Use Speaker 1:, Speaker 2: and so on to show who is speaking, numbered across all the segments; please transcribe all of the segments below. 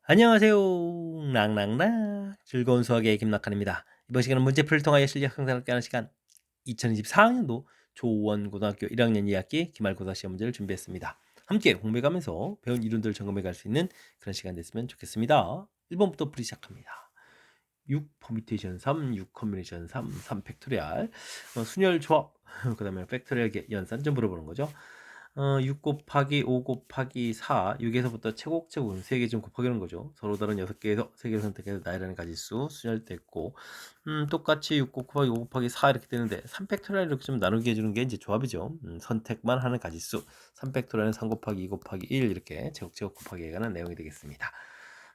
Speaker 1: 안녕하세요. 랑랑랑 즐거운 수학의 김낙한입니다. 이번 시간은 문제풀이를 통하여 실력 향상을 함께하는 시간 2024학년도 조원고등학교 1학년 2학기 기말고사 시험 문제를 준비했습니다. 함께 공부해가면서 배운 이론들 점검해 갈 수 있는 그런 시간 됐으면 좋겠습니다. 1번부터 풀이 시작합니다. 6 퍼뮤테이션 3, 6 컨비네이션 3, 3 팩토리얼 순열 조합 그 다음에 팩토리얼 연산 좀 물어보는 거죠. 6 곱하기 5 곱하기 4 6에서부터 최고체분 3개 좀 곱하기는 거죠. 서로 다른 6개에서 3개를 선택해서 나이라는 가지수 순열됐고 똑같이 6 곱하기 5 곱하기 4 이렇게 되는데 3팩토리얼 이렇게 좀 나누게 해주는 게 이제 조합이죠. 선택만 하는 가지수 3팩토리얼은 3 곱하기 2 곱하기 1 이렇게 제곱제곱 곱하기에 관한 내용이 되겠습니다.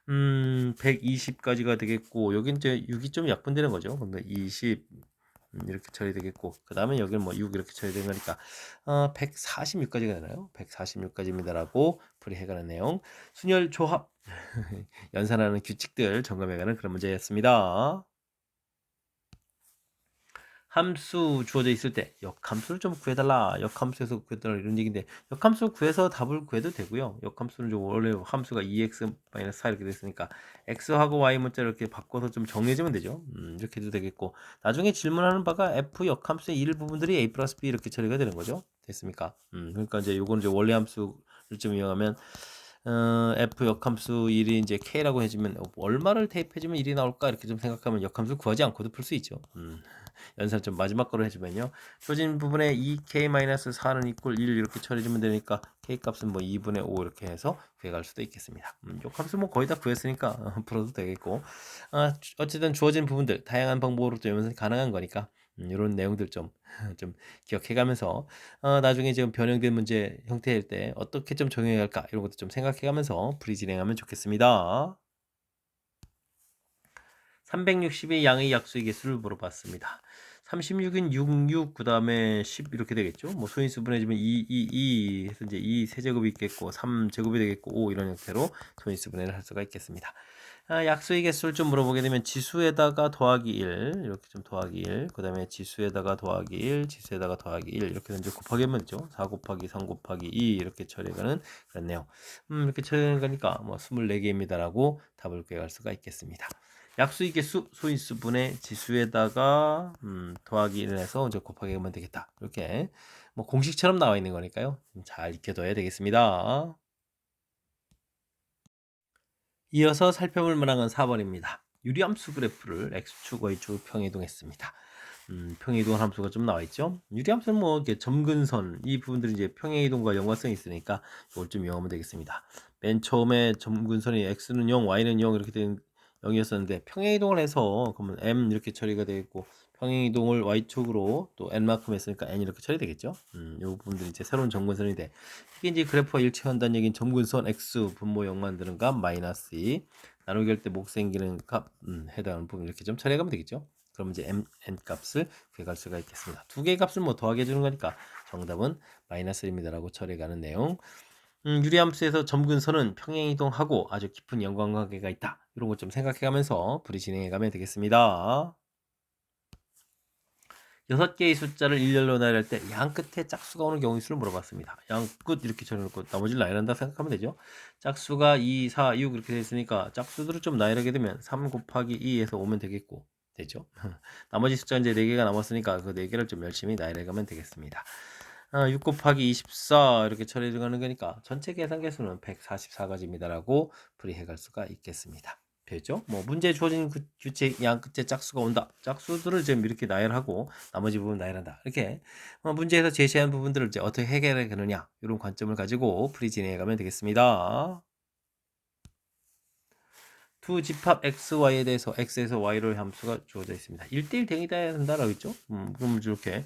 Speaker 1: 120까지가 되겠고 여기 이제 6이 좀 약분되는 거죠. 그러면 20 이렇게 처리되겠고 그 다음에 여기는 뭐 6 이렇게 처리되는 거니까 146까지가 되나요? 146까지입니다라고 풀이해가는 내용 순열 조합 연산하는 규칙들 점검해가는 그런 문제였습니다. 함수 주어져 있을 때 역함수를 좀 구해달라. 역함수에서 구해달라 이런 얘기인데 역함수 구해서 답을 구해도 되고요. 역함수는 좀 원래 함수가 2x-4 이렇게 됐으니까 x하고 y 문자를 이렇게 바꿔서 좀 정리해주면 되죠. 이렇게 해도 되겠고 나중에 질문하는 바가 f 역함수의 일부분들이 a 플러스 b 이렇게 처리가 되는 거죠. 됐습니까? 그러니까 이제 요건 이제 원래 함수를 좀 이용하면 f 역함수 1이 이제 k라고 해주면 얼마를 대입해주면 1이 나올까 이렇게 좀 생각하면 역함수 구하지 않고도 풀 수 있죠. 연산 좀 마지막 거로 해주면요. 주어진 부분에 2k-4는 이꼴 1 이렇게 처리해주면 되니까 k 값은 뭐 2분의 5 이렇게 해서 구해갈 수도 있겠습니다. 요 값은 뭐 거의 다 구했으니까 풀어도 되겠고 어쨌든 주어진 부분들 다양한 방법으로 또 연산이 가능한 거니까 이런 내용들 좀 기억해가면서 나중에 지금 변형된 문제 형태일 때 어떻게 좀 적용해 갈까 이런 것도 좀 생각해가면서 풀이 진행하면 좋겠습니다. 360의 양의 약수의 개수를 물어봤습니다. 36인 66, 그 다음에 10 이렇게 되겠죠. 뭐 소인수 분해주면 2 해서 이제 2 세제곱이 있겠고 3 제곱이 되겠고 5 이런 형태로 소인수 분해를 할 수가 있겠습니다. 약수의 개수를 좀 물어보게 되면 지수에다가 더하기 1 이렇게 좀 더하기 1, 그 다음에 지수에다가 더하기 1, 지수에다가 더하기 1 이렇게 이제 곱하기 하면 되죠. 4 곱하기 3 곱하기 2 이렇게 처리하는 그런 내용. 이렇게 처리하니까 뭐 24개입니다라고 답을 구할 수가 있겠습니다. 약수의 개수 소인수분의 지수에다가 더하기 1을 해서 이제 곱하기 하면 되겠다. 이렇게 뭐 공식처럼 나와 있는 거니까요. 잘 익혀둬야 되겠습니다. 이어서 살펴볼 문항은 4번입니다. 유리함수 그래프를 x축, y축 평이동했습니다. 평이동한 함수가 좀 나와 있죠. 유리함수는 뭐 이렇게 점근선 이 부분들이 이제 평행이동과 연관성이 있으니까 이걸 좀 이용하면 되겠습니다. 맨 처음에 점근선이 x는 0, y는 0 이렇게 된 0이었었는데 평행이동을 해서 그러면 m 이렇게 처리가 되겠고 평행이동을 y축으로 또 n만큼 했으니까 n 이렇게 처리되겠죠. 이 부분들이 이제 새로운 점근선인데 이게 이제 그래프와 일치한다는 얘기는 점근선 x 분모 0 만드는 값 마이너스 2 나누기 할 때 목 생기는 값 해당하는 부분 이렇게 좀 처리하면 되겠죠. 그럼 이제 n 값을 구해갈 수가 있겠습니다. 두 개의 값을 뭐 더하게 해주는 거니까 정답은 마이너스 1입니다라고 처리해가는 내용. 유리함수에서 점근선은 평행이동하고 아주 깊은 연관관계가 있다. 이런 것 좀 생각해가면서 풀이 진행해가면 되겠습니다. 6개의 숫자를 일렬로 나열할 때 양 끝에 짝수가 오는 경우 수를 물어봤습니다. 양 끝 이렇게 정해놓고 나머지를 나열한다 생각하면 되죠. 짝수가 2, 4, 6 이렇게 되어 있으니까 짝수들을 좀 나열하게 되면 3 곱하기 2에서 오면 되겠고 되죠. 나머지 숫자 이제 4개가 남았으니까 그 4개를 좀 열심히 나열해가면 되겠습니다. 6 곱하기 24 이렇게 처리해 가는 거니까 전체 계산 개수는 144가지입니다라고 풀이해 갈 수가 있겠습니다. 되죠? 뭐 문제 주어진 규칙 양 끝에 짝수가 온다. 짝수들을 지금 이렇게 나열하고 나머지 부분 나열한다. 이렇게 문제에서 제시한 부분들을 이제 어떻게 해결해 가느냐 이런 관점을 가지고 풀이 진행해 가면 되겠습니다. 두 집합 xy에 대해서 x에서 y를 함수가 주어져 있습니다. 1대1 대응이 된다라고 했죠? 그럼 이렇게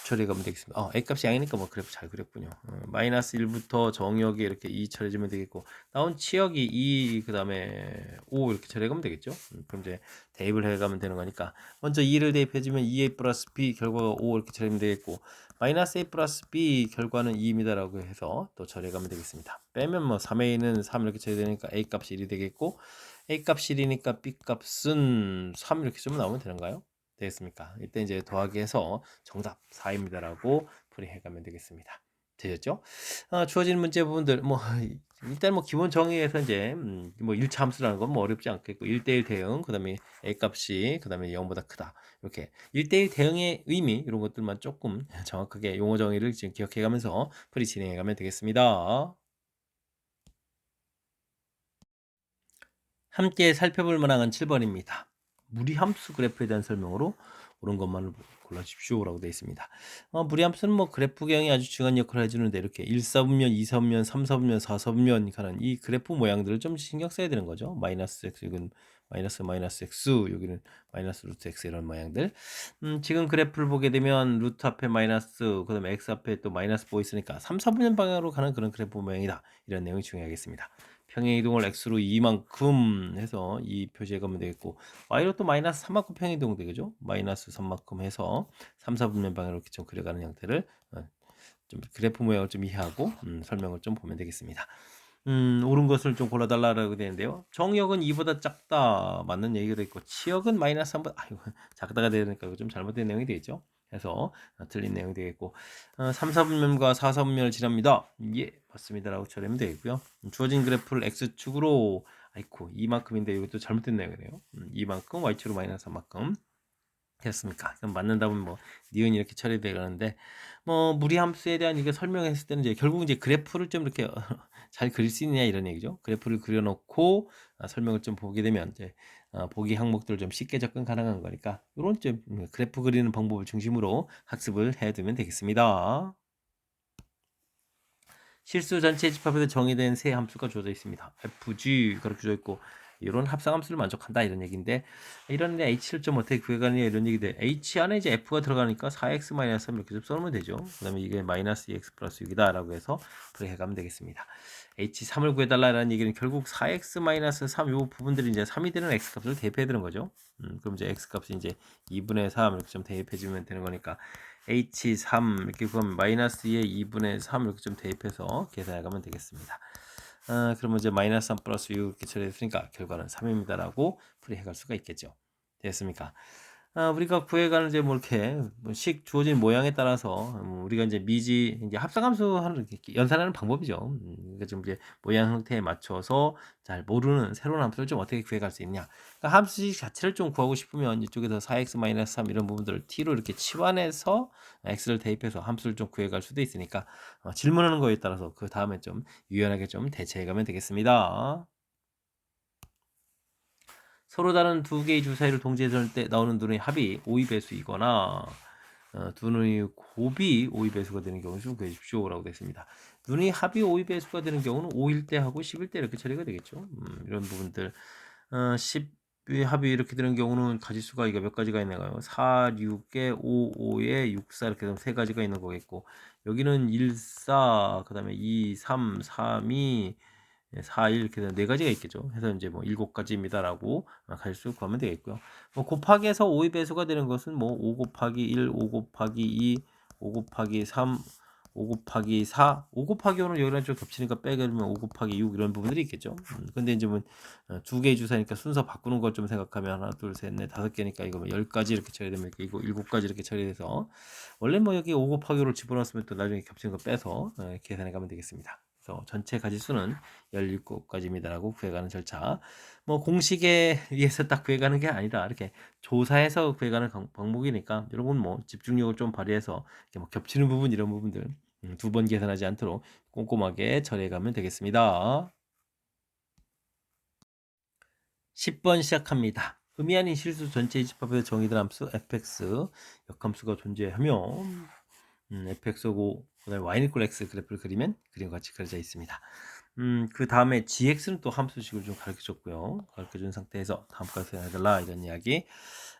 Speaker 1: 처리하면 되겠습니다. a 값이 양이니까 뭐 그래프 잘 그렸군요. 마이너스 1부터 정역에 이렇게 2 처리해주면 되겠고 나온 치역이 2, 그 다음에 5 이렇게 처리하면 되겠죠. 그럼 이제 대입을 해가면 되는 거니까 먼저 2를 대입해주면 2a 플러스 b 결과가 5 이렇게 처리하면 되겠고 마이너스 a 플러스 b 결과는 2입니다라고 해서 또 처리해가면 되겠습니다. 빼면 뭐 3a는 3 이렇게 처리되니까 a 값이 1이 되겠고 a 값이 1이니까 b 값은 3 이렇게 좀 나오면 되는가요? 되겠습니까? 이때 이제 더하기 해서 정답 4입니다라고 풀이해 가면 되겠습니다. 되셨죠? 주어진 문제 부분들 뭐 일단 뭐 기본 정의에서 이제 뭐 1차 함수라는 건 뭐 어렵지 않겠고 1대1 대응, 그다음에 A 값이 그다음에 0보다 크다. 이렇게 1대1 대응의 의미 이런 것들만 조금 정확하게 용어 정의를 지금 기억해 가면서 풀이 진행해 가면 되겠습니다. 함께 살펴볼 만한 7번입니다. 무리함수 그래프에 대한 설명으로 옳은 것만을 골라주십시오라고 되어 있습니다. 무리함수는 뭐 그래프경이 아주 중요한 역할을 해주는데 이렇게 1사분면, 2사분면, 3사분면, 4사분면 가는 이 그래프 모양들을 좀 신경 써야 되는 거죠. 마이너스 x, 이건 마이너스 x, 여기는 마이너스 루트 x 이런 모양들. 지금 그래프를 보게 되면 루트 앞에 마이너스, 그 다음에 x 앞에 또 마이너스 보고 있으니까 3, 4분면 방향으로 가는 그런 그래프 모양이다. 이런 내용이 중요하겠습니다. 평행이동을 x로 2만큼 해서 이 표시해 가면 되겠고 y로 또 마이너스 3만큼 평행이동 되겠죠. 마이너스 3만큼 해서 3, 4분면 방향으로 이렇게 좀 그려가는 형태를 좀 그래프 모양을 좀 이해하고 설명을 좀 보면 되겠습니다. 옳은 것을 좀 골라달라고 되는데요. 정역은 2보다 작다 맞는 얘기가 있고 치역은 마이너스 3보다 아이고 작다가 되니까 좀 잘못된 내용이 되겠죠. 해서 틀린 내용이 되겠고 3, 4분면과 4, 4분면을 지납니다. 예 맞습니다라고 처리하면 되겠고요. 주어진 그래프를 x축으로 아이고 이만큼인데 이것도 잘못된 내용이네요. 이만큼 y축으로 마이너스 3만큼 됐습니까? 그럼 맞는 답은 뭐 니은이 이렇게 처리되는데 뭐 무리함수에 대한 이게 설명했을 때는 이제 결국 이제 그래프를 좀 이렇게 잘 그릴 수 있느냐 이런 얘기죠. 그래프를 그려놓고 설명을 좀 보게 되면 이제 보기 항목들을 좀 쉽게 접근 가능한 거니까 이런 좀 그래프 그리는 방법을 중심으로 학습을 해두면 되겠습니다. 실수 전체 집합에서 정의된 세 함수가 주어져 있습니다. fg 그렇게 주어져 있고 이런 합성함수를 만족한다 이런 얘기인데 이런 h를 좀 어떻게 구해가느냐 이런 얘기인데 h 안에 이제 f가 들어가니까 4x-3 이렇게 좀 써놓으면 되죠. 그 다음에 이게 마이너스 2x 플러스 6이다 라고 해서 그렇게 해가면 되겠습니다. h3을 구해달라는 얘기는 결국 4x-3 요 부분들이 이제 3이 되는 x값을 대입해야 되는 거죠. 그럼 이제 x값이 이제 2분의 3 이렇게 좀 대입해주면 되는 거니까 h3 이렇게 구하면 마이너스 2의 2분의 3 이렇게 좀 대입해서 계산해 가면 되겠습니다. 그러면 이제 마이너스 3 플러스 6 이렇게 처리했으니까 결과는 3입니다 라고 풀이해 갈 수가 있겠죠. 됐습니까? 우리가 구해가는 이제 뭐 이렇게 뭐식 주어진 모양에 따라서 우리가 이제 미지 이제 합성함수 하는 연산하는 방법이죠. 그러니까 좀 이제 모양 형태에 맞춰서 잘 모르는 새로운 함수를 좀 어떻게 구해갈 수 있냐. 그러니까 함수식 자체를 좀 구하고 싶으면 이쪽에서 4x-3 이런 부분들을 t로 이렇게 치환해서 x를 대입해서 함수를 좀 구해갈 수도 있으니까 질문하는 거에 따라서 그 다음에 좀 유연하게 좀 대처해가면 되겠습니다. 서로 다른 두 개의 줄 사이를 동시에 설 때 나오는 눈의 합이 5의 배수이거나 두 눈의 곱이 5의 배수가 되는 경우는 좀 구해주십시오라고 되어 있습니다. 눈의 합이 5의 배수가 되는 경우는 5일 때 하고 10일 때 이렇게 처리가 되겠죠. 이런 부분들 10의 합이 이렇게 되는 경우는 가지수가 이게 몇 가지가 있나요? 4, 6에 5, 5에 6, 4 이렇게 되면 세 가지가 있는 거겠고 여기는 1, 4, 그 다음에 2, 3, 3, 2 4, 1 이렇게 네 가지가 있겠죠. 해서 이제 뭐 7가지입니다라고 갈수 구하면 되겠고요. 뭐 곱하기해서 5의 배수가 되는 것은 뭐 5 곱하기 1, 5 곱하기 2, 5 곱하기 3, 5 곱하기 4, 5 곱하기 5는 여기랑 좀 겹치니까 빼면 5 곱하기 6 이런 부분들이 있겠죠. 근데 이제 뭐 두 개의 주사니까 순서 바꾸는 걸 좀 생각하면 하나, 둘, 셋, 넷, 5개니까 이거 뭐 10가지 이렇게 처리되면 이거 7가지 이렇게 처리돼서 원래 뭐 여기 5 곱하기 5를 집어넣었으면 또 나중에 겹치는 거 빼서 계산해 가면 되겠습니다. 그래서 전체 가지수는 17가지입니다라고 구해가는 절차. 뭐 공식에 의해서 딱 구해가는 게 아니다. 이렇게 조사해서 구해가는 방법이니까 여러분 뭐 집중력을 좀 발휘해서 이렇게 뭐 겹치는 부분 이런 부분들 두 번 계산하지 않도록 꼼꼼하게 처리해가면 되겠습니다. 10번 시작합니다. 의미 아닌 실수 전체 집합에서 정의된 함수 fx 역함수가 존재하며 fx고 그다음에 y는 꼴 x 그래프를 그리면 그림과 같이 그려져 있습니다. 그 다음에 gx는 또 함수식을 좀 가르쳐 줬고요. 가르쳐 준 상태에서 다음까지 해달라 이런 이야기.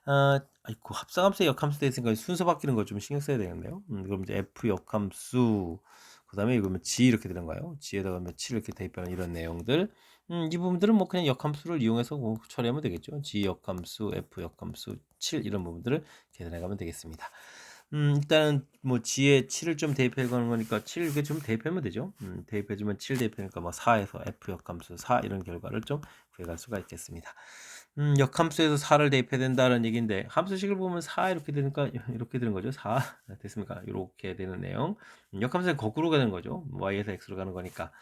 Speaker 1: 아이고 합성함수의 역함수 대있으니까 순서 바뀌는 걸 좀 신경 써야 되겠네요. 그럼 이제 f 역함수 그 다음에 이거면 g 이렇게 되는가요? g에다가 며칠 이렇게 대입하는 이런 내용들. 이 부분들은 뭐 그냥 역함수를 이용해서 뭐 처리하면 되겠죠. g 역함수, f 역함수, 7 이런 부분들을 계산해 가면 되겠습니다. 일단은 뭐 g에 7을 좀 대입해 가는 거니까 7 이렇게 좀 대입하면 되죠. 대입해 주면 7 대입하니까 뭐 4에서 f 역함수 4 이런 결과를 좀 구해 갈 수가 있겠습니다. 역함수에서 4를 대입해야 된다는 얘기인데 함수식을 보면 4 이렇게 되니까 이렇게 되는 거죠. 4 됐습니까? 이렇게 되는 내용. 역함수는 거꾸로 가는 거죠. y에서 x로 가는 거니까.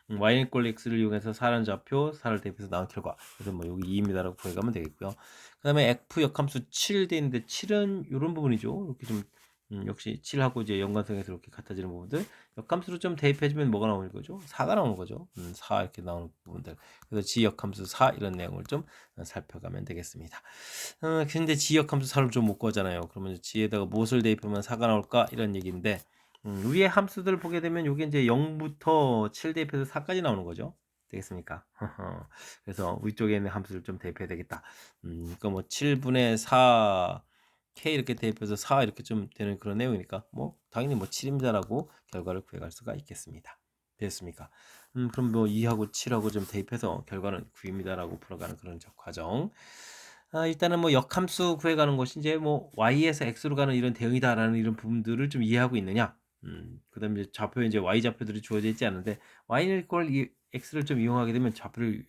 Speaker 1: y는 꼴 x를 이용해서 4라는 좌표 4를 대입해서 나온 결과. 그래서 뭐 여기 2입니다라고 구해가면 되겠고요. 그 다음에 f 역함수 7 돼 있는데 7은 이런 부분이죠. 이렇게 좀 역시 7하고 이제 연관성에서 이렇게 같아지는 부분들 역함수로 좀 대입해주면 뭐가 나오는 거죠? 4가 나오는 거죠. 4 이렇게 나오는 부분들. 그래서 지역함수 4 이런 내용을 좀 살펴가면 되겠습니다. 근데 지역함수 4를 좀 못 구하잖아요. 그러면 지에다가 무엇을 대입하면 4가 나올까? 이런 얘기인데 위에 함수들을 보게 되면 이게 이제 0부터 7 대입해서 4까지 나오는 거죠. 되겠습니까? 그래서 위쪽에 있는 함수를 좀 대입해야 되겠다. 그러니까 뭐 7분의 4 K 이렇게 대입해서 4 이렇게 좀 되는 그런 내용이니까 뭐 당연히 뭐 7입니다라고 결과를 구해갈 수가 있겠습니다. 됐습니까? 그럼 뭐 2하고 7하고 좀 대입해서 결과는 9입니다라고 풀어가는 그런 과정. 일단은 뭐 역함수 구해가는 것이 이제 뭐 y에서 x로 가는 이런 대응이다라는 이런 부분들을 좀 이해하고 있느냐. 그다음에 이제 좌표에 이제 y 좌표들이 주어져 있지 않은데 y를 꼴 x를 좀 이용하게 되면 좌표를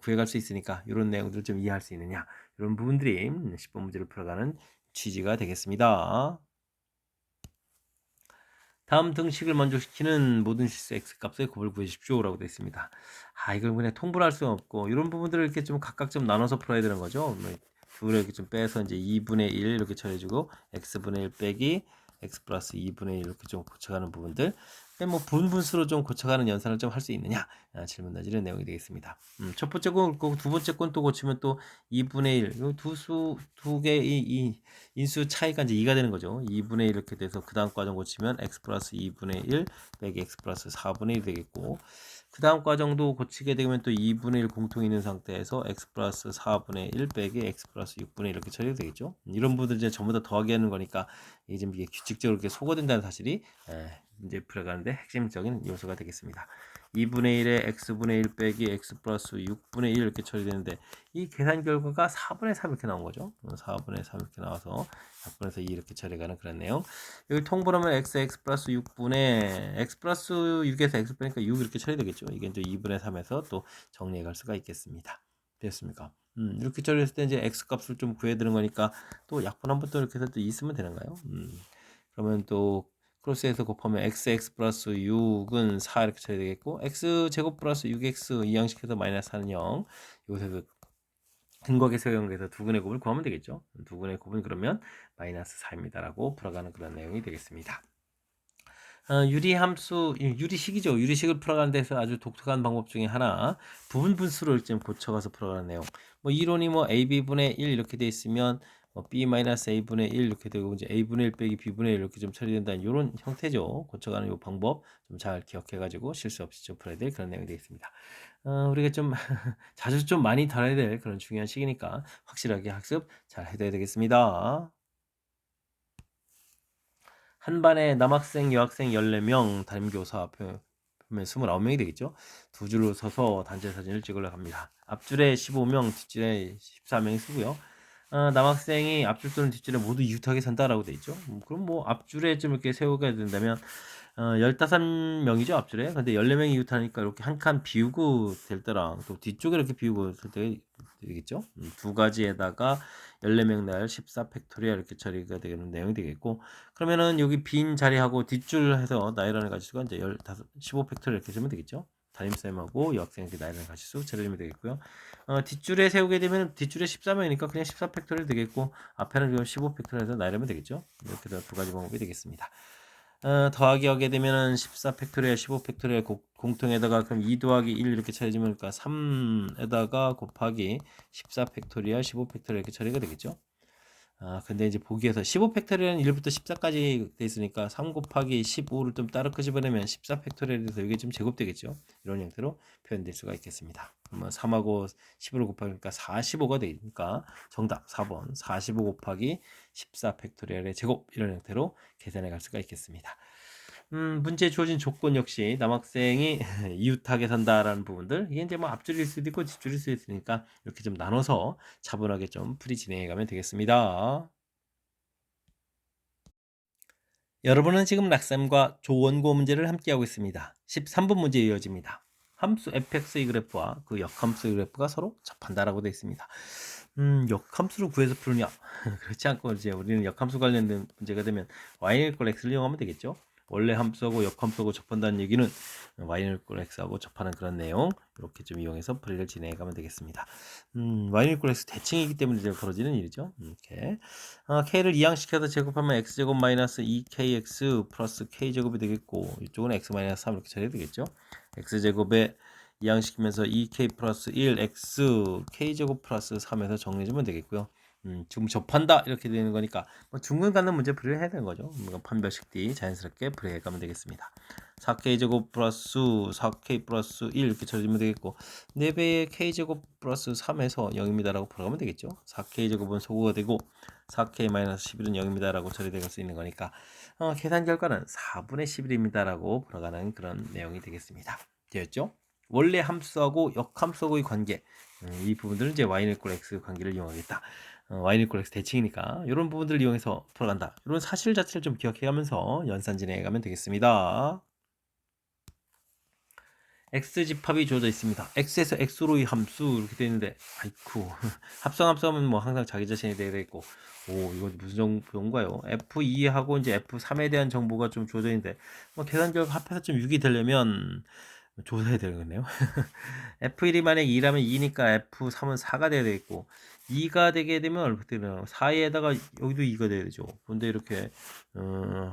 Speaker 1: 구해갈 수 있으니까 이런 내용들을 좀 이해할 수 있느냐. 이런 부분들이 10번 문제를 풀어가는 취지가 되겠습니다. 다음 등식을 만족시키는 모든 실수 x값의 곱을 구해주십시오라고 되어 있습니다. 이걸 그냥 통분할 수 없고 이런 부분들을 이렇게 좀 각각 좀 나눠서 풀어야 되는 거죠. 둘을 이렇게 좀 빼서 이제 2분의 1 이렇게 처리해주고 x분의 1 빼기 x 플러스 2분의 1 이렇게 좀 고쳐가는 부분들. 뭐 분분수로 좀 고쳐가는 연산을 좀 할 수 있느냐 질문 던지는 내용이 되겠습니다. 첫 번째 건 그렇고 두 번째 건 또 고치면 또 2분의 1 두 개의 이 인수 차이가 이제 2가 되는 거죠. 2분의 1 이렇게 돼서 그 다음 과정 고치면 x 플러스 2분의 1 빼기 x 플러스 4분의 1 되겠고 그 다음 과정도 고치게 되면 또 2분의 1 공통이 있는 상태에서 x 플러스 4분의 1 빼기 x 플러스 6분의 1 이렇게 처리가 되겠죠. 이런 부분들 이제 전부 다 더하기 하는 거니까 이게 규칙적으로 이렇게 소거된다는 사실이 이제 풀어가는데 핵심적인 요소가 되겠습니다. 2분의 1에 x분의 1 빼기 x 플러스 6분의 1 이렇게 처리되는데 이 계산 결과가 4분의 3 이렇게 나온 거죠. 4분의 3 이렇게 나와서 4분에서 2 이렇게 처리가는 그런 내용. 여기 통분하면 x 플러스 6분의 x 플러스 6에서 x 빼니까 6 이렇게 처리되겠죠. 이게 이제 2분의 3에서 또 정리해 갈 수가 있겠습니다. 됐습니까? 이렇게 처리했을 때 이제 x 값을 좀 구해야 되는 거니까 또 약분 한번 또 이렇게 해서 또 2 쓰면 되는가요? 그러면 또 크로스해서 곱하면 x 플러스 6은 4 이렇게 처리 되겠고 x 제곱 플러스 6x 이 양식해서 마이너스 4는 0 이곳에서 근거계에서 연계해서 두근의 곱을 구하면 되겠죠. 두근의 곱은 그러면 마이너스 4입니다 라고 풀어가는 그런 내용이 되겠습니다. 유리함수, 유리식이죠. 유리식을 풀어가는 데서 아주 독특한 방법 중에 하나 부분 분수를 좀 고쳐가서 풀어가는 내용. 뭐 이론이 뭐 AB분의 1 이렇게 돼 있으면 B-A분의 1 이렇게 되고 이제 A분의 1 빼기 B분의 1 이렇게 좀 처리된다는 이런 형태죠. 고쳐가는 이 방법 좀 잘 기억해가지고 실수 없이 좀 풀어야 될 그런 내용이 되겠습니다. 우리가 좀 자주 좀 많이 다뤄야 될 그런 중요한 시기니까 확실하게 학습 잘 해둬야 되겠습니다. 한 반에 남학생, 여학생 14명, 담임교사 표면 29명이 되겠죠. 두 줄로 서서 단체 사진을 찍으려고 합니다. 앞줄에 15명, 뒷줄에 14명이 쓰고요. 남학생이 앞줄 또는 뒷줄에 모두 이웃하게 선다라고 돼 있죠. 그럼 뭐 앞줄에 좀 이렇게 세우게 된다면 15명이죠 앞줄에. 근데 14명이 이웃하니까 이렇게 한 칸 비우고 될 때랑 또 뒤쪽에 이렇게 비우고 될 때 되겠죠. 두 가지에다가 14명 날 14 팩토리얼 이렇게 처리가 되는 내용이 되겠고 그러면은 여기 빈 자리하고 뒷줄 해서 나열하는 가지수가 이제 15 팩토리얼 이렇게 쓰면 되겠죠. 담임쌤하고 여학생에게 나열하는 가지수 처리하면 되겠고요. 뒷줄에 세우게 되면 뒷줄에 14명이니까 그냥 14 팩토리얼 되겠고 앞에는 15 팩토리얼 해서 나열하면 되겠죠. 이렇게 두 가지 방법이 되겠습니다. 더하기 하게 되면은 14 팩토리얼, 15 팩토리얼 공통에다가 그럼 2 더하기 1 이렇게 처리해주면 그러니까 3에다가 곱하기 14 팩토리얼, 15 팩토리얼 이렇게 처리가 되겠죠. 근데 이제 보기에서 15 팩토리얼은 1부터 14까지 돼 있으니까 3 곱하기 15를 좀 따로 끄집어내면 14 팩토리얼에서 이게 좀 제곱되겠죠. 이런 형태로 표현될 수가 있겠습니다. 그러면 3하고 15를 곱하니까 45가 되니까 정답 4번 45 곱하기 14 팩토리얼의 제곱 이런 형태로 계산해 갈 수가 있겠습니다. 문제에 주어진 조건 역시 남학생이 이웃하게 산다라는 부분들 이게 이제 뭐 앞줄일 수도 있고 뒷줄일 수도 있으니까 이렇게 좀 나눠서 차분하게 좀 풀이 진행해 가면 되겠습니다. 여러분은 지금 락쌤과 조원고 문제를 함께하고 있습니다. 13번 문제 이어집니다. 함수 fx의 그래프와 그 역함수의 그래프가 서로 접한다라고 되어 있습니다. 역함수를 구해서 푸느냐? 그렇지 않고 이제 우리는 역함수 관련된 문제가 되면 y는 꼴 x를 이용하면 되겠죠. 원래 함수하고 역함수하고 접한다는 얘기는 y는 꼴 x하고 접하는 그런 내용 이렇게 좀 이용해서 풀이를 진행해 가면 되겠습니다. y는 꼴 x 대칭이기 때문에 이제 벌어지는 일이죠. 이렇게 k를 이항시켜서 제곱하면 x제곱 마이너스 2kx 플러스 k제곱이 되겠고 이쪽은 x 마이너스 3 이렇게 처리해야 되겠죠. x제곱에 이항시키면서 2k 플러스 1 x k제곱 플러스 3에서 정리해주면 되겠고요. 지금 접한다 이렇게 되는 거니까 뭐 중근 갖는 문제 풀이를 해야 되는 거죠. 판별식 D 자연스럽게 풀이해 가면 되겠습니다. 4k제곱 플러스 4k 플러스 1 이렇게 처리해주면 되겠고 4배의 k제곱 플러스 3에서 0입니다 라고 풀어가면 되겠죠. 4k제곱은 소구가 되고 4k 마이너스 11은 0입니다 라고 처리될 수 있는 거니까 계산 결과는 4분의 11입니다 라고 풀어가는 그런 내용이 되겠습니다. 되었죠? 원래 함수하고 역함수하고의 관계 이 부분들은 이제 y는 꼴 x 관계를 이용하겠다. y는 꼴 x 대칭이니까 이런 부분들을 이용해서 풀어간다. 이런 사실 자체를 좀 기억해가면서 연산 진행해가면 되겠습니다. x집합이 주어져 있습니다. x에서 x로의 함수 이렇게 되어 있는데 아이쿠 합성하면 뭐 항상 자기 자신이 돼야 되겠고 오 이거 무슨 정보인가요? f2하고 이제 f3에 대한 정보가 좀 주어져 있는데 뭐 계산 결과 합해서 좀 6이 되려면 조사해야 되겠네요. F1이 만약 2라면 2니까 F3은 4가 돼야 되겠고 2가 되게 되면 어떻게 되나요? 4에다가 여기도 2가 돼야 되죠. 근데 이렇게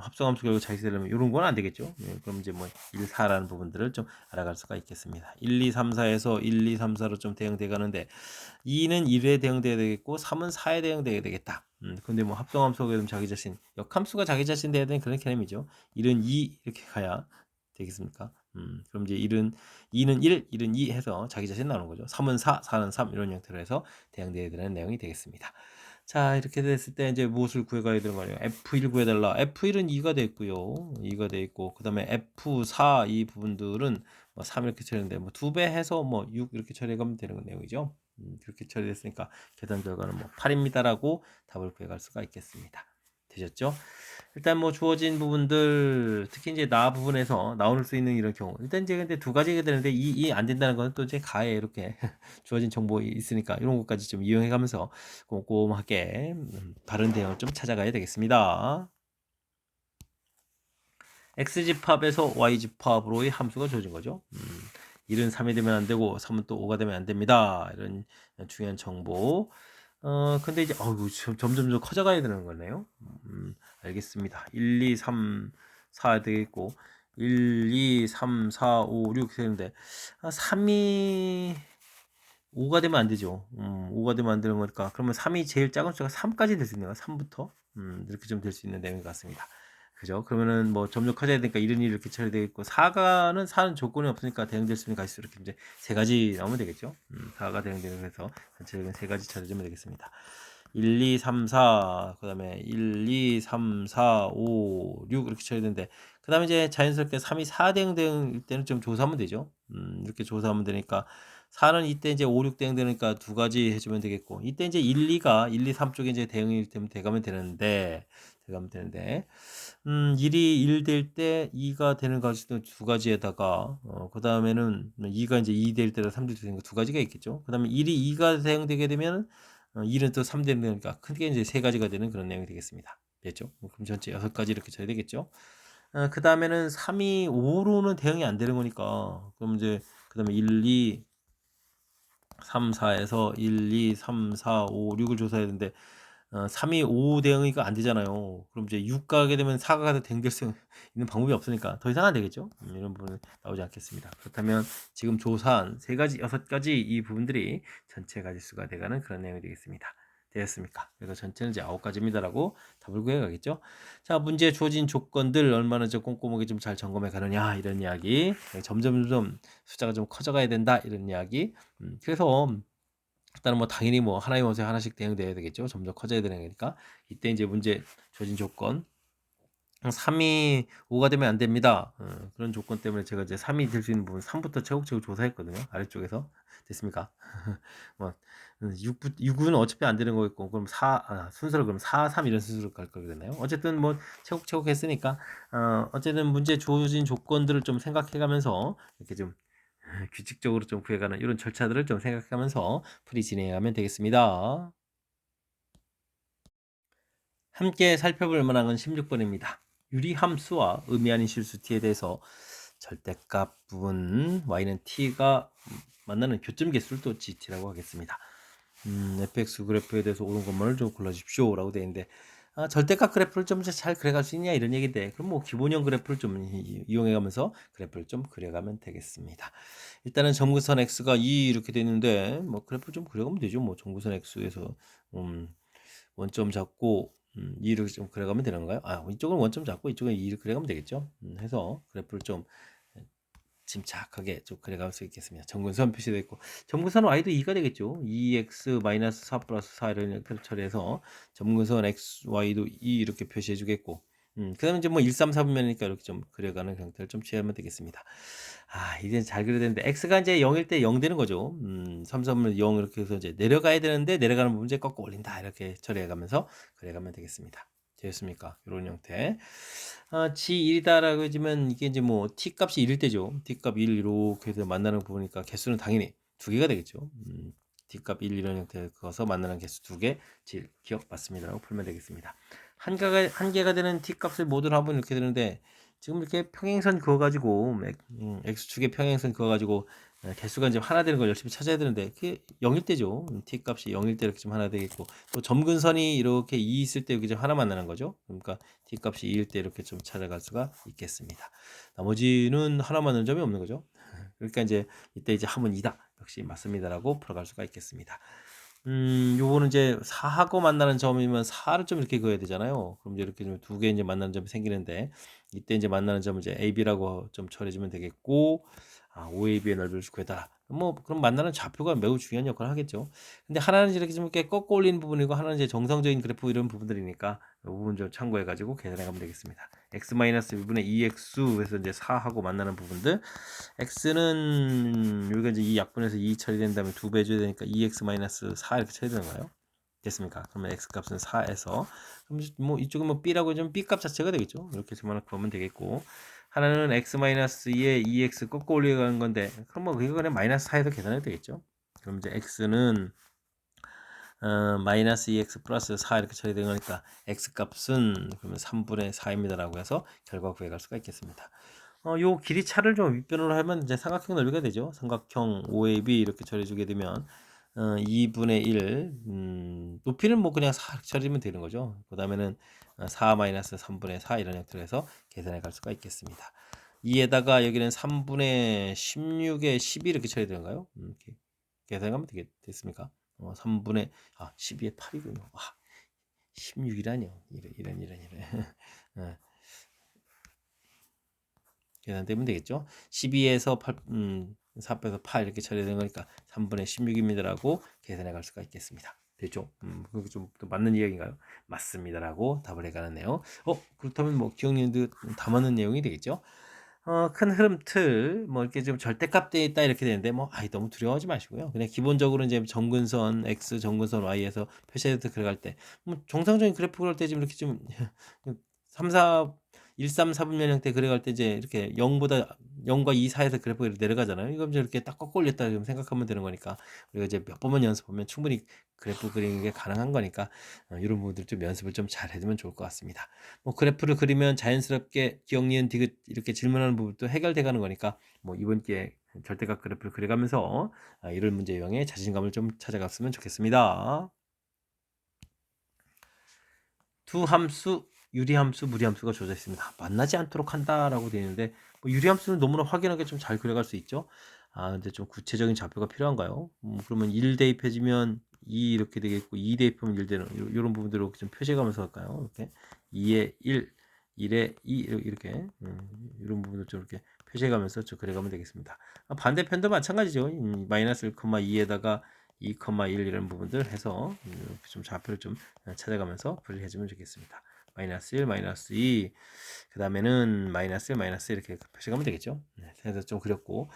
Speaker 1: 합성함수 결과 자기 되려면 이런 건 안 되겠죠. 그럼 이제 뭐 1, 4라는 부분들을 좀 알아갈 수가 있겠습니다. 1, 2, 3, 4에서 1, 2, 3, 4로 좀 대응돼 가는데 2는 1에 대응돼야 되겠고 3은 4에 대응돼야 되겠다. 근데 뭐 합성함수가 되면 자기 자신 역함수가 자기 자신 돼야 되는 그런 개념이죠. 1은 2 이렇게 가야 되겠습니까? 그럼 이제 1은 2는 1, 1은 2 해서 자기 자신 나오는 거죠. 3은 4, 4는 3 이런 형태로 해서 대응돼야 되는 내용이 되겠습니다. 자 이렇게 됐을 때 이제 무엇을 구해가야 되는 거예요? F1 구해달라. F1은 2가 돼 있고요. 2가 돼 있고 그 다음에 F4 이 부분들은 뭐 3 이렇게 처리했는데 뭐 2배 해서 뭐 6 이렇게 처리해가면 되는 내용이죠. 그렇게 처리됐으니까 계산 결과는 뭐 8입니다라고 답을 구해갈 수가 있겠습니다. 되셨죠? 일단 뭐 주어진 부분들 특히 이제 나 부분에서 나올 수 있는 이런 경우 일단 이제 근데 두 가지가 되는데 이 안 된다는 거는 또 이제 가에 이렇게 주어진 정보 있으니까 이런 것까지 좀 이용해 가면서 꼼꼼하게 바른 대응을 좀 찾아가야 되겠습니다. x집합에서 y집합으로의 함수가 주어진 거죠. 1은 3이 되면 안 되고 3은 또 5가 되면 안 됩니다. 이런 중요한 정보. 근데 이제 점점 더 커져가야 되는 거네요. 알겠습니다. 1, 2, 3, 4 되겠고 1, 2, 3, 4, 5, 6 되는데 3이 5가 되면 안 되죠. 5가 되면 안 되는 거니까 그러면 3이 제일 작은 숫자가 3까지 될 수 있네요. 3부터 이렇게 좀 될 수 있는 내용 같습니다. 그죠? 그러면은 뭐 점점 커져야 되니까 1은 1 이렇게 처리되겠고 4는 조건이 없으니까 대응될 수 있는 가지수 이렇게 이제 세 가지 나오면 되겠죠. 4가 대응되는 해서 전체적인 세 가지 처리되면 되겠습니다. 1, 2, 3, 4, 그 다음에 1, 2, 3, 4, 5, 6 이렇게 처리되는데 그 다음에 이제 자연스럽게 3이 4 대응될 때는 좀 조사하면 되죠. 이렇게 조사하면 되니까 4는 이때 이제 5, 6 대응되니까 두 가지 해주면 되겠고 이때 이제 1, 2가 1, 2, 3 쪽에 이제 대응이 되면 돼가면 되는데 1이 1 될 때 2가 되는 가지도 두 가지에다가 그 다음에는 2가 이제 2 될 때랑 3 될 때 두 가지가 있겠죠. 그 다음에 1이 2가 대응되게 되면 2는 또 3 대응되니까 크게 이제 세 가지가 되는 그런 내용이 되겠습니다. 됐죠? 그럼 전체 6가지 이렇게 쳐야 되겠죠. 그 다음에는 3이 5로는 대응이 안 되는 거니까 그럼 이제 그 다음에 1, 2, 3, 4에서 1, 2, 3, 4, 5, 6을 조사해야 되는데 3이 5 대응이가 안 되잖아요. 그럼 이제 6 가게 되면 4가 가도 대응될 수 있는 방법이 없으니까 더 이상 안 되겠죠. 이런 부분은 나오지 않겠습니다. 그렇다면 지금 조사한 3가지, 6가지 이 부분들이 전체 가지수가 돼가는 그런 내용이 되겠습니다. 되었습니까? 그래서 전체는 이제 9가지입니다라고 답을 구해가겠죠. 자, 문제에 주어진 조건들 얼마나 좀 꼼꼼하게 좀 잘 점검해 가느냐 이런 이야기. 점점 숫자가 좀 커져가야 된다 이런 이야기. 그래서 일단은 뭐 당연히 뭐 하나의 원소에 하나씩 대응돼야 되겠죠. 점점 커져야 되는 거니까. 이때 이제 문제 주어진 조건 3이 5가 되면 안 됩니다. 그런 조건 때문에 제가 이제 3이 될 수 있는 부분 3부터 차곡차곡 조사했거든요. 아래쪽에서. 됐습니까? 뭐 6은 어차피 안 되는 거겠고 그럼 순서를 그럼 4, 3 이런 순서로 갈 거겠네요. 어쨌든 뭐 차곡차곡 했으니까 어쨌든 문제 주어진 조건들을 좀 생각해 가면서 이렇게 좀 규칙적으로 좀 구해가는 이런 절차들을 좀 생각하면서 풀이 진행하면 되겠습니다. 함께 살펴볼 만한 16번입니다. 유리함수와 의미 아닌 실수 t에 대해서 절대값 부분 y는 t가 만나는 교점 개수를 또 gt라고 하겠습니다. fx 그래프에 대해서 옳은 것만을 좀 골라주십시오 라고 되어 있는데 절대값 그래프를 좀 잘 그려갈 수 있냐 이런 얘기인데 그럼 뭐 기본형 그래프를 좀 이용해 가면서 그래프를 좀 그려가면 되겠습니다. 일단은 점근선 x가 2 이렇게 되어 있는데 뭐 그래프 좀 그려가면 되죠. 뭐 점근선 x에서 원점 잡고 2를 좀 그려가면 되는 건가요? 이쪽은 원점 잡고 이쪽은 2를 그려가면 되겠죠. 해서 그래프를 좀 침착하게 좀 그려갈 수 있겠습니다. 점근선 표시되어 있고 점근선 y도 2가 되겠죠. 2x-4 플러스 4 이런 형태로 처리해서 점근선 x, y도 2 이렇게 표시해 주겠고 그 다음에 이제 뭐 1, 3, 4분면이니까 이렇게 좀 그려가는 형태를 좀 취하면 되겠습니다. 이제 잘 그려야 되는데 x가 이제 0일 때 0 되는 거죠. 3, 4분면 0 이렇게 해서 이제 내려가야 되는데 내려가는 부분 이제 꺾어 올린다 이렇게 처리해 가면서 그려가면 되겠습니다. 되었습니까? 이런 형태. G1이다라고 해주면 이게 이제 뭐 T 값이 1일 때죠. T 값 1 이렇게 해서 만나는 거 보니까 개수는 당연히 두 개가 되겠죠. T 값 1 이런 형태를 그어서 만나는 개수 두 개, 기억 맞습니다라고 풀면 되겠습니다. 한 개가 되는 T 값을 모두 합은 이렇게 되는데 지금 이렇게 평행선 그어가지고 x축의 평행선 그어가지고 개수가 이제 하나 되는 걸 열심히 찾아야 되는데 그게 0일 때죠. t 값이 0일 때 이렇게 좀 하나 되겠고 또 점근선이 이렇게 2 있을 때 여기 좀 하나 만나는 거죠. 그러니까 t 값이 2일 때 이렇게 좀 찾아갈 수가 있겠습니다. 나머지는 하나 만나는 점이 없는 거죠. 그러니까 이제 이때 이제 함은 2다. 역시 맞습니다라고 풀어갈 수가 있겠습니다. 요거는 이제 4하고 만나는 점이면 4를 좀 이렇게 그어야 되잖아요. 그럼 이제 이렇게 좀 두 개 이제 만나는 점이 생기는데 이때 이제 만나는 점을 이제 AB라고 좀 처리해주면 되겠고 OAB의 넓이를 구해달라. 뭐 그럼 만나는 좌표가 매우 중요한 역할을 하겠죠. 근데 하나는 이렇게 좀 이렇게 꺾어 올리는 부분이고 하나는 이제 정상적인 그래프 이런 부분들이니까 이 부분 좀 참고해 가지고 계산해 가면 되겠습니다. x-1분의 2x 해서 이제 4하고 만나는 부분들 x는 여기가 이제 이 약분해서 2 처리된 다음에 2배 줘야 되니까 2x-4 이렇게 처리되는 거예요. 됐습니까? 그러면 x 값은 4에서 그럼 뭐 이쪽은 뭐 b라고 해주면 b 값 자체가 되겠죠. 이렇게 해서 구하면 되겠고 하나는 x-2에 2x 꺾어 올려가는 건데 그럼 뭐 그거 그냥 마이너스 4에서 계산해도 되겠죠. 그럼 이제 x는 마이너스 2x 플러스 4 이렇게 처리된 거니까 x 값은 그러면 3분의 4입니다라고 해서 결과 구해갈 수가 있겠습니다. 요 길이 차를 좀 윗변으로 하면 이제 삼각형 넓이가 되죠. 삼각형 OAB 이렇게 처리해주게 되면 2분의 1 높이는 뭐 그냥 4 처리하면 되는 거죠. 그 다음에는 4 마이너스 3분의 4 이런 형태로 해서 계산해 갈 수가 있겠습니다. 2에다가 여기는 3분의 16에 12 이렇게 처리되는가요? 이렇게 계산하면 됐습니까? 3분의 12에 8이군요. 16이라뇨. 이런. 어, 계산되면 되겠죠. 12에서 8, 4 빼서 8 이렇게 처리되는 거니까 3분의 16입니다라고 계산해 갈 수가 있겠습니다. 됐죠? 그게 좀 맞는 이야기인가요? 맞습니다라고 답을 해가는데요. 그렇다면 뭐 기억니은도 다 맞는 내용이 되겠죠? 큰 흐름 틀, 뭐 이렇게 좀 절대값 돼 있다 이렇게 되는데 너무 두려워하지 마시고요. 그냥 기본적으로 이제 점근선 x, 점근선 y에서 표시해서 들어갈 때, 뭐 정상적인 그래프 그럴 때 지금 이렇게 좀 3, 4, 1, 3, 4분면 형태 그려갈 때 이제 이렇게 0과 2 사이에서 그래프가 이렇게 내려가잖아요. 이거 이제 이렇게 딱 꺾어 올렸다 좀 생각하면 되는 거니까 우리가 이제 몇 번만 연습하면 충분히 그래프 그리는 게 가능한 거니까 이런 부분들 좀 연습을 좀 잘 해두면 좋을 것 같습니다. 뭐 그래프를 그리면 자연스럽게 기억, 니은, 디귿 이렇게 질문하는 부분도 해결돼 가는 거니까 뭐 이번 기회에 절대값 그래프를 그려가면서 이런 문제 유형에 자신감을 좀 찾아갔으면 좋겠습니다. 두 함수, 유리함수, 무리함수가 주어져 있습니다. 만나지 않도록 한다라고 되어 있는데 뭐 유리함수는 너무나 확연하게 좀 잘 그려갈 수 있죠. 근데 좀 구체적인 좌표가 필요한가요? 그러면 1 대입해주면 2 이렇게 되겠고 2 대입하면 1 되는 이런 부분들을 좀 표시해가면서 할까요? 이렇게 2에 1, 1에 2 이렇게 이런 부분을 좀 이렇게 표시해가면서 좀 그려가면 되겠습니다. 반대편도 마찬가지죠. 마이너스 1,2에다가 2,1 이런 부분들 해서 이렇게 좀 좌표를 좀 찾아가면서 분리해 주면 좋겠습니다. 마이너스 1, 마이너스 2, 그 다음에는 마이너스 1, 마이너스 이렇게 표시하면 되겠죠. 그래서 좀 그렸고,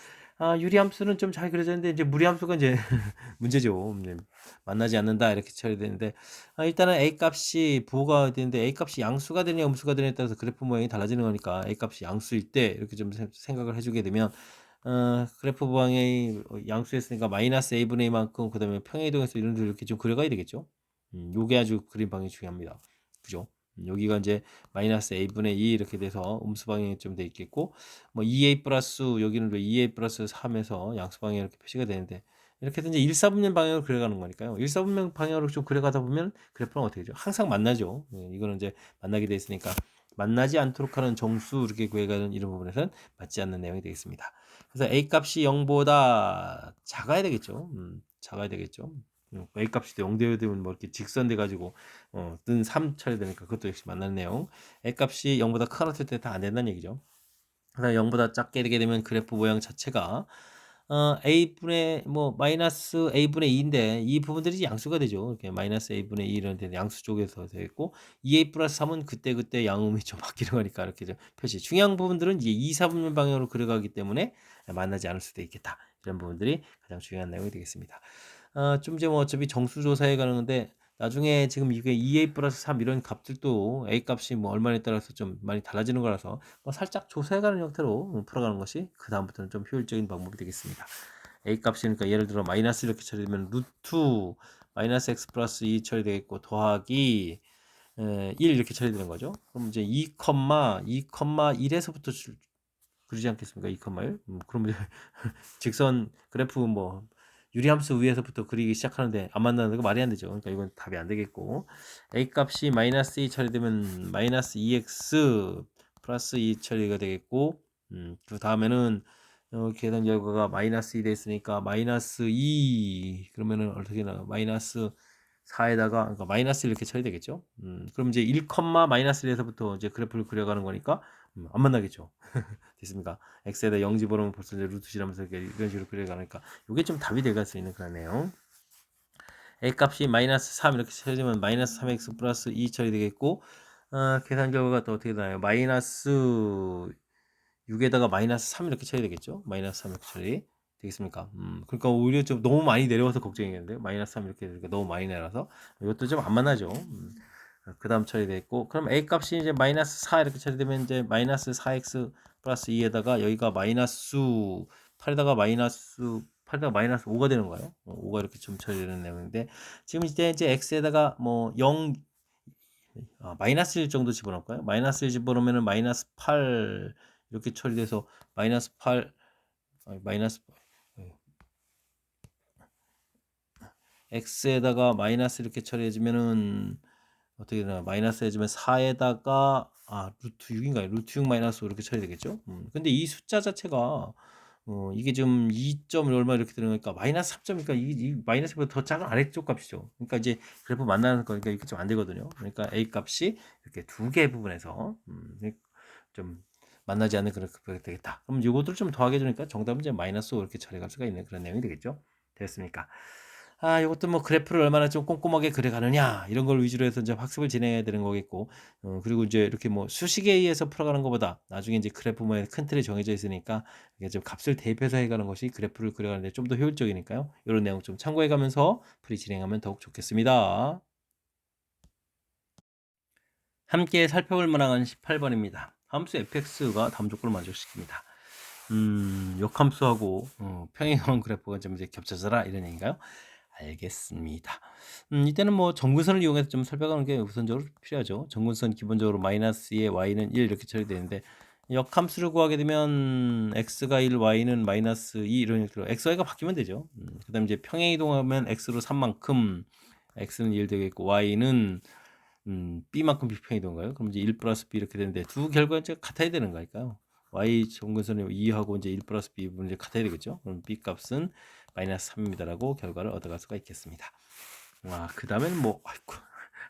Speaker 1: 유리함수는 좀 잘 그려졌는데, 이제 무리함수가 이제 문제죠. 만나지 않는다 이렇게 처리되는데, 일단은 A 값이 부호가 되는데, A 값이 양수가 되냐 음수가 되냐에 따라서 그래프 모양이 달라지는 거니까 A 값이 양수일 때 이렇게 좀 생각을 해주게 되면, 그래프 방향이 양수했으니까 마이너스 a분의 2만큼 그 다음에 평행이동해서 이런 식으로 이렇게 좀 그려가야 되겠죠. 요게 아주 그림 방향이 중요합니다. 그죠? 여기가 이제 마이너스 a분의 2 이렇게 돼서 음수 방향이 좀 돼 있겠고, 뭐 2a 플러스 여기는 2a 플러스 3에서 양수 방향이 이렇게 표시가 되는데, 이렇게 해서 이제 1사분면 방향으로 그려가는 거니까요. 1사분면 방향으로 좀 그려가다 보면 그래프는 어떻게 되죠? 항상 만나죠. 이거는 이제 만나게 돼 있으니까 만나지 않도록 하는 정수 이렇게 구해가는 이런 부분에서는 맞지 않는 내용이 되겠습니다. 그래서 a 값이 0보다 작아야 되겠죠. 작아야 되겠죠. a 값이 0 되면 뭐 이렇게 직선돼 가지고 뜬 3 처리 되니까 그것도 역시 맞는 내용. a 값이 0보다 크거나 될 때 다 안 된다는 얘기죠. 그래서 0보다 작게 되게 되면 그래프 모양 자체가 a분의 뭐 마이너스 a분의 2인데 이 부분들이 양수가 되죠. 이렇게 마이너스 a분의 2 이런 데 양수 쪽에서 되겠고 2a 플러스 3은 그때 양음이 좀 바뀌는 거니까 이렇게 좀 표시. 중요한 부분들은 이제 2, 4분면 방향으로 그려가기 때문에 만나지 않을 수도 있겠다. 이런 부분들이 가장 중요한 내용이 되겠습니다. 좀 이제 뭐 어차피 정수 조사에 가는 건데 나중에 지금 이게 2a 플러스 3 이런 값들도 a 값이 뭐 얼마에 따라서 좀 많이 달라지는 거라서 뭐 살짝 조사해가는 형태로 풀어가는 것이 그 다음부터는 좀 효율적인 방법이 되겠습니다. a 값이니까 예를 들어 마이너스 이렇게 처리되면 루트 마이너스 x 플러스 2 처리되겠고 더하기 1 이렇게 처리되는 거죠. 그럼 이제 2,1에서부터 그러지 않겠습니까? 2,1. 그럼 이제 직선 그래프 뭐 유리함수 위에서부터 그리기 시작하는데 안 만나는 거 말이 안 되죠. 그러니까 이건 답이 안 되겠고 a 값이 마이너스 2 처리되면 마이너스 2x 플러스 2 처리가 되겠고 그 다음에는 계산 결과가 마이너스 2 됐으니까 마이너스 2 그러면은 어떻게 나와? 마이너스 4에다가 그러니까 마이너스 이렇게 처리되겠죠. 그럼 이제 1, 마이너스 1에서부터 이제 그래프를 그려가는 거니까 안 만나겠죠. 됐습니까? x에다 0 집어넣으면 벌써 이제 루트 지나면서 이런 식으로 그려가니까 이게 좀 답이 될 수 있는 그런 내용. a 값이 마이너스 3 이렇게 처리되면 마이너스 3x 플러스 2 처리되겠고 계산 결과가 또 어떻게 나요? 마이너스 6에다가 마이너스 3 이렇게 처리되겠죠? 마이너스 3 이렇게 처리 되겠습니까? 그러니까 오히려 좀 너무 많이 내려와서 걱정이겠는데 마이너스 3 이렇게 되니까 너무 많이 내려서 이것도 좀 안 만나죠. 그 다음 처리됐고 그럼 a 값이 이제 마이너스 4 이렇게 처리되면 이제 마이너스 4x 플러스 2에다가 여기가 마이너스 8에다가 마이너스 5가 되는 거예요. 5가 이렇게 좀 처리되는 내용인데 지금 이제 x에다가 뭐 0, 마이너스 1 정도 집어넣을까요? 마이너스 1 집어넣으면은 마이너스 8 이렇게 처리돼서 마이너스 8 마이너스 x에다가 마이너스 이렇게 처리해주면은 어떻게 되나 마이너스 해주면 4에다가 루트 6인가요? 루트 6 마이너스 5 이렇게 처리되겠죠? 근데 이 숫자 자체가 이게 좀 2점 얼마 이렇게 들어가니까 마이너스 3점이니까 이 마이너스보다 더 작은 아래쪽 값이죠. 그러니까 이제 그래프 만나는 거니까 이게 좀 안 되거든요. 그러니까 a 값이 이렇게 두 개 부분에서 좀 만나지 않는 그런 그래프가 되겠다. 그럼 이것들 좀 더하게 해주니까 정답은 이제 마이너스 5 이렇게 처리할 수가 있는 그런 내용이 되겠죠. 됐습니까? 이것도 뭐 그래프를 얼마나 좀 꼼꼼하게 그려가느냐 이런 걸 위주로 해서 이제 학습을 진행해야 되는 거겠고 그리고 이제 이렇게 뭐 수식에 의해서 풀어가는 것보다 나중에 이제 그래프 모양의 큰 틀이 정해져 있으니까 이게 좀 값을 대입해서 해가는 것이 그래프를 그려가는데 좀 더 효율적이니까요. 이런 내용 좀 참고해가면서 풀이 진행하면 더욱 좋겠습니다. 함께 살펴볼 문항은 18번입니다. 함수 fx가 다음 조건을 만족시킵니다. 역함수하고 평행한 그래프가 좀 이제 겹쳐져라 이런 얘기인가요? 알겠습니다. 이때는 뭐 정근선을 이용해서 좀 설명하는 게 우선적으로 필요하죠. 정근선 기본적으로 마이너스 2에 y는 1 이렇게 처리되는데 역함수를 구하게 되면 x가 1, y는 마이너스 2 이런 식으로 x, y가 바뀌면 되죠. 그 다음에 이제 평행 이동하면 x로 3만큼 x는 1 되겠고 y는 b만큼 비평이 되는가요? 그럼 이제 1 플러스 b 이렇게 되는데 두 결과는 같아야 되는 거니까요. y 정근선의 2하고 이제 1 플러스 b 부분 이제 같아야 되겠죠. 그럼 b 값은 마이너스 3입니다라고 결과를 얻어갈 수가 있겠습니다. 그 다음에는 뭐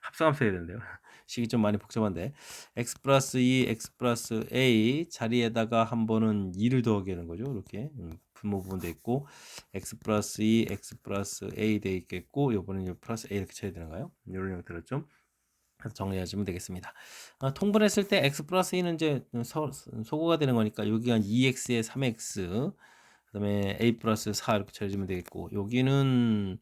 Speaker 1: 합성함수 해야 되는데요. 식이 좀 많이 복잡한데 x 플러스 2, x 플러스 a 자리에다가 한 번은 2를 더하게 하는 거죠. 이렇게 분모 부분 돼 있고 x 플러스 2, x 플러스 a 돼 있겠고 요번엔 플러스 a 이렇게 쳐야 되는가요? 이런 형태로 좀 정리하시면 되겠습니다. 통분했을 때 x 플러스 2는 이제 소거가 되는 거니까 여기가 2x에 3x 그 다음에 a 플러스 4 이렇게 처리하면 되겠고 여기는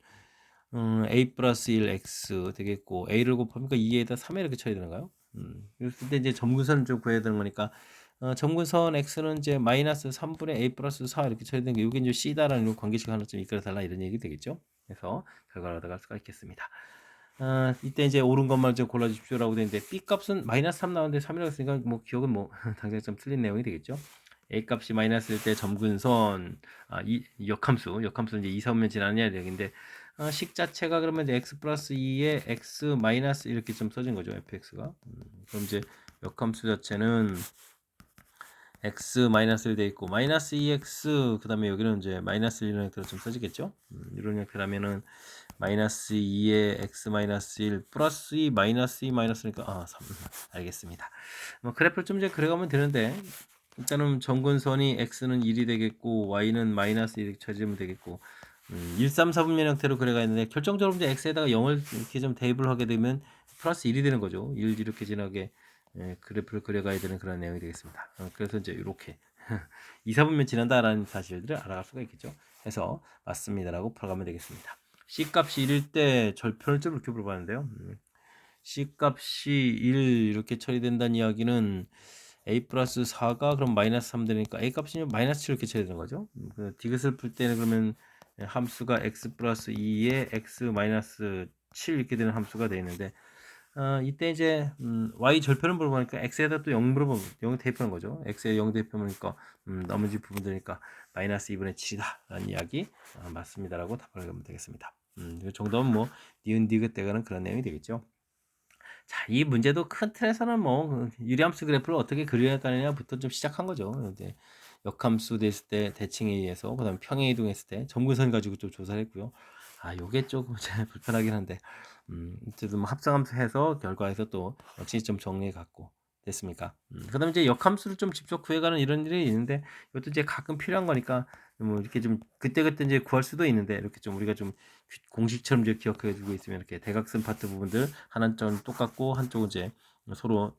Speaker 1: a 플러스 1x 되겠고 a를 곱하니까 2에다 3에 이렇게 처리되는가요? 그랬을 때 이제 점근선을 좀 구해야 되는 거니까 점근선 x는 이제 마이너스 3분의 a 플러스 4 이렇게 처리된 게 이게 이제 c다라는 이런 관계식 하나 좀 이끌어 달라 이런 얘기 되겠죠. 그래서 결과를 얻어갈 수가 있겠습니다. 이때 이제 옳은 것만 좀 골라주십시오라고 되는데 b 값은 마이너스 3 나오는데 3이라고 했으니까 뭐 기억은 뭐 당장 좀 틀린 내용이 되겠죠. a 값이 마이너스일 때 점근선 이 역함수 이제 2, 3면 지나느냐 얘기인데 식 자체가 그러면 이제 x 플러스 2에 x 마이너스 이렇게 좀 써진 거죠 fx가. 그럼 이제 역함수 자체는 x 마이너스 1 돼 있고 마이너스 2x 그다음에 여기는 이제 마이너스 1이라는 형태로 좀 써지겠죠. 이런 형태라면은 마이너스 2에 x 마이너스 1 플러스 2 마이너스 2 마이너스니까 3 알겠습니다. 뭐 그래프를 좀 이제 그려가면 되는데 일단은 점근선이 x는 1이 되겠고 y는 마이너스 1이 쳐지면 되겠고 1, 3, 4분면 형태로 그려가 있는데 결정적으로 이제 x에다가 0을 이렇게 좀 대입을 하게 되면 플러스 1이 되는 거죠. 1 이렇게 지나게 그래프를 그려가야 되는 그런 내용이 되겠습니다. 그래서 이제 이렇게 2, 4분면 지난다라는 사실들을 알아갈 수가 있겠죠. 해서 맞습니다라고 풀어가면 되겠습니다. C값이 1일 때 절편을 좀 이렇게 물어봤는데요. C값이 1 이렇게 처리된다는 이야기는 A 플러스 4가 그럼 마이너스 3 되니까 A 값이 마이너스 7 이렇게 처리되는 거죠. 디귿을 풀 때는 그러면 함수가 x 플러스 2에 x 마이너스 7 이렇게 되는 함수가 되어 있는데 이때 이제 y 절편을 물어보니까 x에다 또 0 물어보면 0 대입하는 거죠. x에 0 대입하니까 나머지 부분들이니까 마이너스 2분의 7이다 라는 이야기 맞습니다라고 답을 하면 되겠습니다. 이 정도면 뭐 니은 디귿 대가는 그런 내용이 되겠죠. 자, 이 문제도 큰 틀에서는 뭐 유리함수 그래프를 어떻게 그려야 하느냐부터 좀 시작한 거죠. 이제 역함수 됐을 때 대칭에 의해서 그다음에 평행 이동했을 때 점근선 가지고 좀 조사를 했고요. 요게 조금 불편하긴 한데 어쨌든 뭐 합성함수 해서 결과에서 또 역시 좀 정리해 갖고 됐습니까? 그다음에 이제 역함수를 좀 직접 구해가는 이런 일이 있는데 이것도 이제 가끔 필요한 거니까 뭐 이렇게 좀 그때그때 이제 구할 수도 있는데 이렇게 좀 우리가 좀 공식처럼 이제 기억해 두고 있으면 이렇게 대각선 파트 부분들 한쪽은 똑같고 한쪽은 이제 서로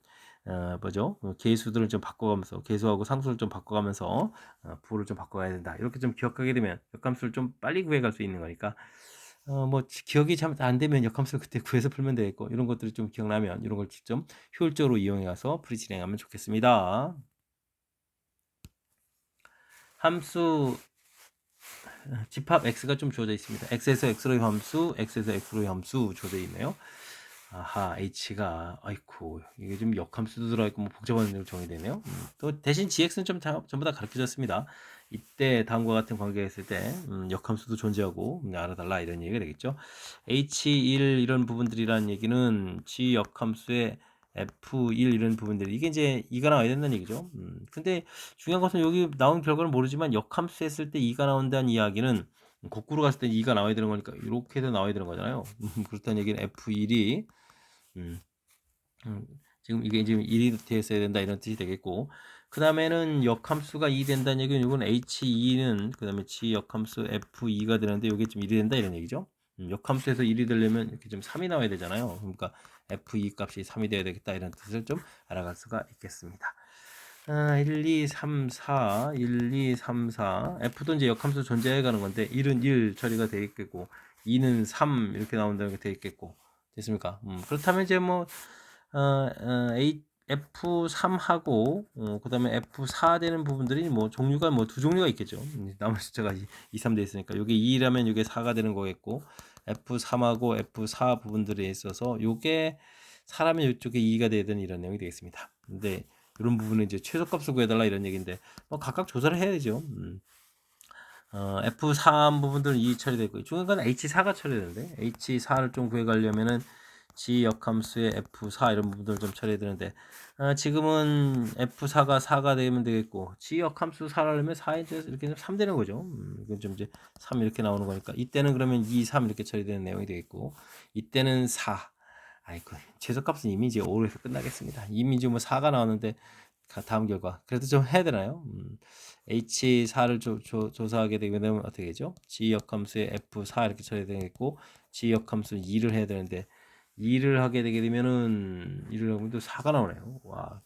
Speaker 1: 뭐죠? 계수들을 좀 바꿔가면서 계수하고 상수를 좀 바꿔가면서 부호를 좀 바꿔가야 된다. 이렇게 좀 기억하게 되면 역함수를 좀 빨리 구해갈 수 있는 거니까 뭐 기억이 잘 안 되면 역함수를 그때 구해서 풀면 되겠고 이런 것들이 좀 기억나면 이런 걸 좀 효율적으로 이용해 가서 풀이 진행하면 좋겠습니다. 함수 집합 x가 좀 주어져 있습니다. x에서 x로의 함수, x에서 x로의 함수 주어져 있네요. 아하, h가 아이쿠 이게 좀 역함수도 들어있고 뭐 복잡한 내용 정의되네요. 또 대신 gx는 좀 전부 다 가르쳐졌습니다. 이때 다음과 같은 관계가 있을 때 역함수도 존재하고 알아달라 이런 얘기가 되겠죠. h1 이런 부분들이라는 얘기는 g 역함수의 f1 이런 부분들 이게 이제 2가 나와야 된다는 얘기죠. 근데 중요한 것은 여기 나온 결과는 모르지만 역함수 했을 때 2가 나온다는 이야기는 거꾸로 갔을 때 2가 나와야 되는 거니까 이렇게 해서 나와야 되는 거잖아요. 그렇다는 얘기는 f1이 음, 지금 이게 지금 1이 되었어야 된다 이런 뜻이 되겠고 그 다음에는 역함수가 2 된다는 얘기는 이건 h2는 그 다음에 g 역함수 f2가 되는데 이게 좀 1이 된다 이런 얘기죠. 역함수에서 1이 되려면 이렇게 좀 3이 나와야 되잖아요. 그러니까 f2 값이 3이 되어야 되겠다 이런 뜻을 좀 알아갈 수가 있겠습니다. 1, 2, 3, 4, 1, 2, 3, 4 f도 이제 역함수 존재해 가는 건데 1은 1 처리가 되어 있겠고 2는 3 이렇게 나온다는 게 되어 있겠고 됐습니까? 그렇다면 이제 뭐 F3하고 그다음에 F4 되는 부분들이 뭐 종류가 뭐 두 종류가 있겠죠. 나머지 숫자가 2, 3 돼 있으니까 요게 2라면 요게 4가 되는 거겠고 F3하고 F4 부분들에 있어서 요게 4라면 이쪽에 2가 돼야 되는 이런 내용이 되겠습니다. 근데 이런 부분은 이제 최소값을 구해달라 이런 얘기인데 뭐 각각 조사를 해야 되죠. F3 부분들은 2 처리되고 중요한 건 H4가 처리되는데 H4를 좀 구해가려면은 G 역함수의 F4 이런 부분들을 좀 처리해야 되는데 지금은 F4가 4가 되면 되겠고 G 역함수 4라면 4에 이렇게 3 되는 거죠. 이건 좀 이제 3 이렇게 나오는 거니까 이때는 그러면 2, 3 이렇게 처리되는 내용이 되겠고 이때는 4 아이고 최소값은 이미 이제 5에서 끝나겠습니다. 이미 이제 뭐 4가 나왔는데 다음 결과 그래도 좀 해야 되나요? H4를 조사하게 되면 어떻게 되죠? G 역함수의 F4 이렇게 처리해야 되겠고 G 역함수 2를 해야 되는데 2를 하게 되게 되면은 2를 하면 또 4가 나오네요. 와,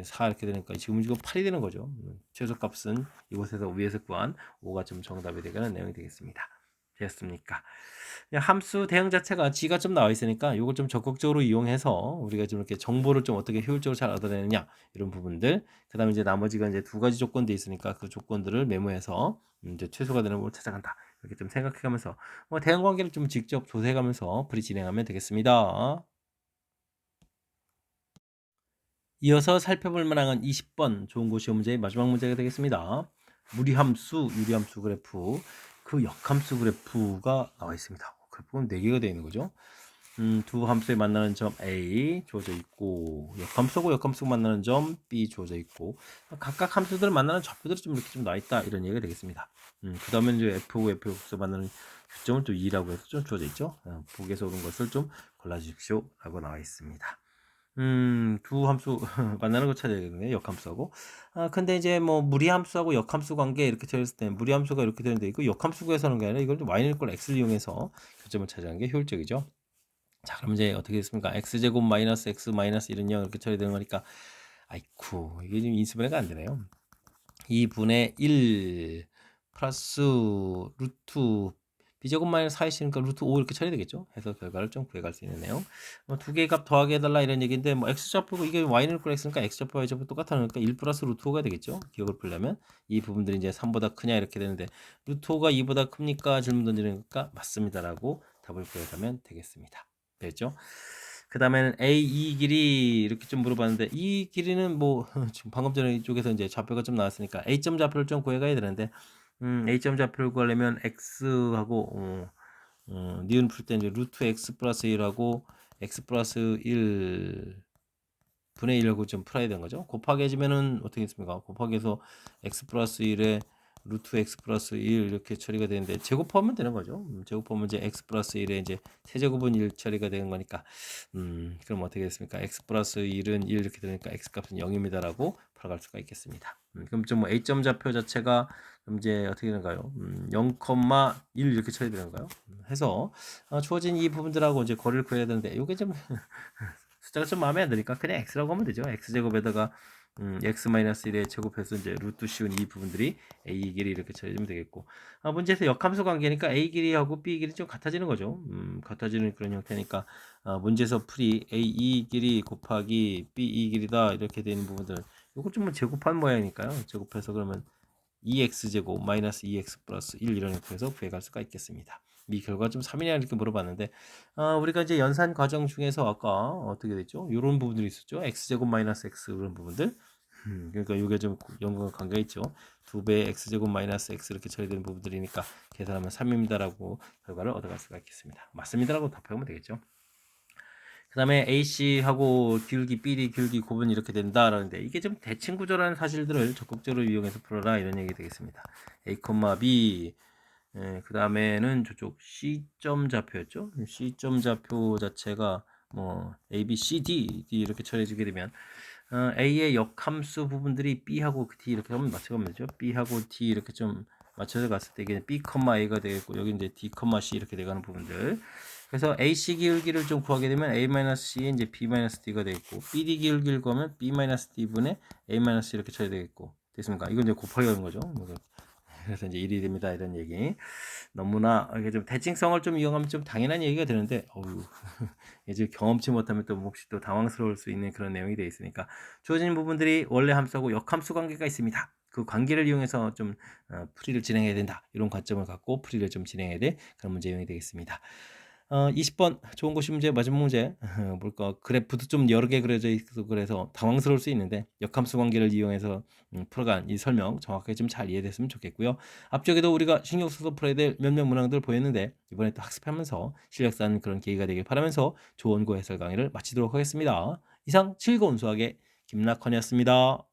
Speaker 1: 4 이렇게 되니까 지금 8이 되는 거죠. 최소값은 이곳에서 위에서 구한 5가 좀 정답이 되는 내용이 되겠습니다. 되었습니까? 그냥 함수 대응 자체가 G가 좀 나와 있으니까 이걸 좀 적극적으로 이용해서 우리가 좀 이렇게 정보를 좀 어떻게 효율적으로 잘 얻어내느냐 이런 부분들. 그다음에 이제 나머지가 이제 두 가지 조건도 있으니까 그 조건들을 메모해서 이제 최소가 되는 걸 찾아간다. 이렇게 좀 생각해가면서 뭐 대응 관계를 좀 직접 조사해가면서 풀이 진행하면 되겠습니다. 이어서 살펴볼 만한 20번 좋은 고 시험 문제의 마지막 문제가 되겠습니다. 무리함수, 유리함수 그래프, 그 역함수 그래프가 나와 있습니다. 그래프는 4개가 되어 있는 거죠. 두 함수에 만나는 점 A 주어져 있고 역함수하고 역함수가 만나는 점 B 주어져 있고 각각 함수들을 만나는 좌표들이 좀 이렇게 좀 나와 있다 이런 얘기가 되겠습니다. 그 다음에 이제 F하고 F에서 만나는 교점을 또 2라고 해서 좀 주어져 있죠. 보기에서 오른 것을 좀 골라주십시오 라고 나와 있습니다. 두 함수 만나는 거 찾아야겠네요. 역함수하고. 근데 이제 뭐 무리함수하고 역함수 관계 이렇게 되어 있을 때 무리함수가 이렇게 되는데 이거 역함수 구해서는 게 아니라 이걸 좀 y는 걸 x를 이용해서 교점을 찾아가는 게 효율적이죠. 자, 그럼 이제 어떻게 됐습니까? x제곱 마이너스 x 마이너스 1은 0 이렇게 처리되는 거니까 아이쿠 이게 지금 인수분해가 안 되네요. 2분의 1 플러스 루트 b제곱 마이너스 4이니까 루트 5 이렇게 처리되겠죠. 해서 결과를 좀 구해갈 수 있는 내용. 두 개의 값 더하게 해달라 이런 얘기인데 뭐 x좌표고 이게 y는 꼴 x니까 x좌표 y좌표 똑같아 놓으니까 1 플러스 루트 5가 되겠죠. 기억을 풀려면 이 부분들이 이제 3보다 크냐 이렇게 되는데 루트 5가 2보다 큽니까? 질문 던지니까 맞습니다라고 답을 구해가면 되겠습니다. 됐죠? 그 다음에는 A2 길이 이렇게 좀 물어봤는데 이 길이는 뭐 지금 방금 전에 이쪽에서 이제 좌표가 좀 나왔으니까 A점 좌표를 좀 구해가야 되는데 A점 좌표를 구하려면 X하고 니은 풀 때 이제 루트 X 플러스 1하고 X 플러스 1 분의 1하고 좀 풀어야 되는 거죠. 곱하기 해주면은 어떻게 했습니까? 곱하기 해서 X 플러스 1에 루트 X 플러스 1 이렇게 처리가 되는데 제곱하면 되는 거죠. 제곱하면 이제 X 플러스 1에 이제 세제곱은 1 처리가 되는 거니까 그럼 어떻게 됐습니까? X 플러스 1은 1 이렇게 되니까 X 값은 0입니다라고 풀어갈 수가 있겠습니다. 그럼 좀 뭐 A점 좌표 자체가 그럼 이제 어떻게 되는가요? 0,1 이렇게 처리되는 거예요. 해서 주어진 이 부분들하고 이제 거리를 구해야 되는데 이게 좀 숫자가 좀 마음에 안 드니까 그냥 x라고 하면 되죠. x제곱에다가 x-1의 제곱해서 이제 루트 씌운 이 부분들이 a 길이 이렇게 처리되면 되겠고 문제에서 역함수 관계니까 a 길이하고 b 길이 좀 같아지는 거죠. 같아지는 그런 형태니까 문제에서 풀이 a2 길이 곱하기 b2 길이다 이렇게 되는 부분들 이거 좀 제곱한 모양이니까요. 제곱해서 그러면 2x제곱 마이너스 2x 플러스 1 이런 형태에서 구해갈 수가 있겠습니다. 이 결과 좀 3이냐 이렇게 물어봤는데 우리가 이제 연산 과정 중에서 아까 어떻게 됐죠? 이런 부분들이 있었죠. x제곱 마이너스 x 이런 부분들. 그러니까 이게 좀 연관 관계가 있죠. 2배 x제곱 마이너스 x 이렇게 처리되는 부분들이니까 계산하면 3입니다라고 결과를 얻어갈 수가 있겠습니다. 맞습니다라고 답하면 되겠죠. 그 다음에 AC하고 기울기 BD 기울기 곱은 이렇게 된다라는데 이게 좀 대칭 구조라는 사실들을 적극적으로 이용해서 풀어라 이런 얘기 되겠습니다. A, B 그 다음에는 저쪽 C점 좌표였죠. C점 좌표 자체가 뭐 A, B, C, D 이렇게 처리해주게 되면 A의 역함수 부분들이 B하고 D 이렇게 한번 맞춰가면 되죠. B하고 D 이렇게 좀 맞춰서 갔을 때 이게 B, A가 되겠고 여기 이제 D, C 이렇게 돼가는 부분들. 그래서 AC 기울기를 좀 구하게 되면 A-C에 이제 B-D가 되겠고 BD 기울기를 구하면 B-D분의 A- 이렇게 쳐야 되겠고 됐습니까? 이건 이제 곱하기 하는 거죠. 그래서 이제 1이 됩니다. 이런 얘기. 너무나 이게 좀 대칭성을 좀 이용하면 좀 당연한 얘기가 되는데 어우 이제 경험치 못하면 또 혹시 또 당황스러울 수 있는 그런 내용이 되어 있으니까 주어진 부분들이 원래 함수하고 역함수 관계가 있습니다. 그 관계를 이용해서 좀 풀이를 진행해야 된다. 이런 관점을 갖고 풀이를 좀 진행해야 될 그런 문제 유형이 되겠습니다. 20번 좋은 것이 문제 마지막 문제 뭘까 그래프도 좀 여러 개 그려져 있어서 그래서 당황스러울 수 있는데 역함수 관계를 이용해서 풀어간 이 설명 정확하게 좀 잘 이해됐으면 좋겠고요. 앞쪽에도 우리가 신경 써서 풀어야 될 몇몇 문항들 보였는데 이번에 또 학습하면서 실력 쌓는 그런 계기가 되길 바라면서 좋은 고 해설 강의를 마치도록 하겠습니다. 이상 즐거운 수학의 김낙헌이었습니다.